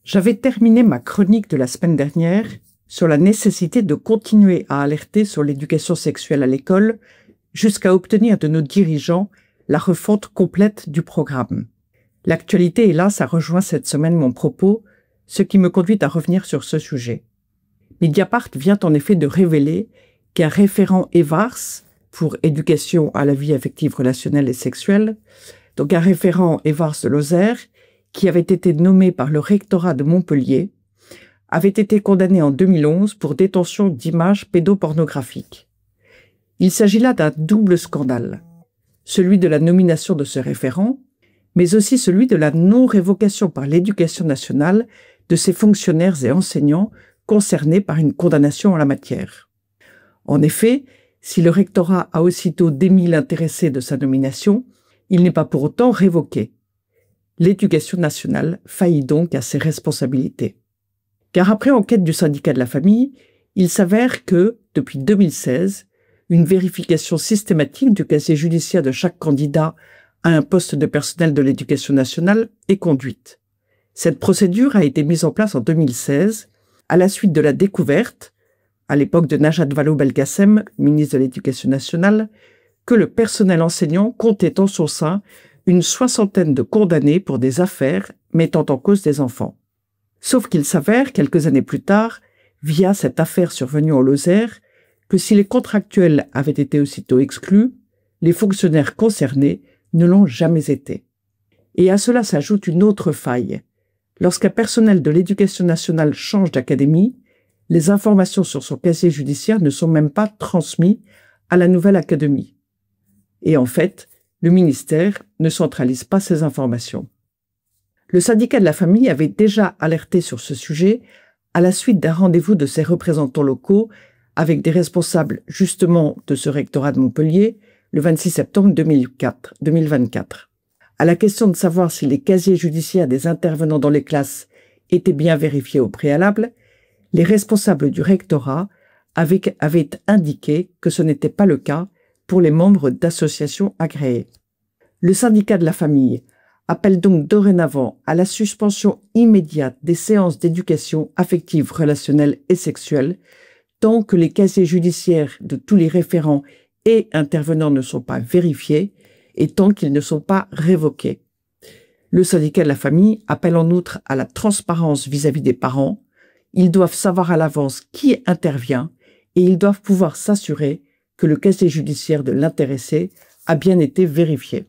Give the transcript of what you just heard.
J'avais terminé ma chronique de la semaine dernière sur la nécessité de continuer à alerter sur l'éducation sexuelle à l'école jusqu'à obtenir de nos dirigeants la refonte complète du programme. L'actualité, hélas, a rejoint cette semaine mon propos, ce qui me conduit à revenir sur ce sujet. Mediapart vient en effet de révéler qu'un référent EVARS, pour éducation à la vie affective, relationnelle et sexuelle, donc un référent EVARS de Lozère, qui avait été nommé par le rectorat de Montpellier, avait été condamné en 2011 pour détention d'images pédopornographiques. Il s'agit là d'un double scandale, celui de la nomination de ce référent, mais aussi celui de la non-révocation par l'Éducation nationale de ses fonctionnaires et enseignants concernés par une condamnation en la matière. En effet, si le rectorat a aussitôt démis l'intéressé de sa nomination, il n'est pas pour autant révoqué. L'Éducation nationale faillit donc à ses responsabilités. Car après enquête du syndicat de la famille, il s'avère que, depuis 2016, une vérification systématique du casier judiciaire de chaque candidat à un poste de personnel de l'Éducation nationale est conduite. Cette procédure a été mise en place en 2016 à la suite de la découverte, à l'époque de Najat Vallaud-Belkacem, ministre de l'Éducation nationale, que le personnel enseignant comptait en son sein une soixantaine de condamnés pour des affaires mettant en cause des enfants. Sauf qu'il s'avère, quelques années plus tard, via cette affaire survenue en Lozère, que si les contractuels avaient été aussitôt exclus, les fonctionnaires concernés ne l'ont jamais été. Et à cela s'ajoute une autre faille. Lorsqu'un personnel de l'Éducation nationale change d'académie, les informations sur son casier judiciaire ne sont même pas transmises à la nouvelle académie. Et en fait, le ministère ne centralise pas ces informations. Le syndicat de la famille avait déjà alerté sur ce sujet à la suite d'un rendez-vous de ses représentants locaux avec des responsables justement de ce rectorat de Montpellier le 26 septembre 2024. À la question de savoir si les casiers judiciaires des intervenants dans les classes étaient bien vérifiés au préalable, les responsables du rectorat avaient indiqué que ce n'était pas le cas pour les membres d'associations agréées. Le syndicat de la famille appelle donc dorénavant à la suspension immédiate des séances d'éducation affective, relationnelle et sexuelle tant que les casiers judiciaires de tous les référents et intervenants ne sont pas vérifiés et tant qu'ils ne sont pas révoqués. Le syndicat de la famille appelle en outre à la transparence vis-à-vis des parents. Ils doivent savoir à l'avance qui intervient et ils doivent pouvoir s'assurer que le casier judiciaire de l'intéressé a bien été vérifié.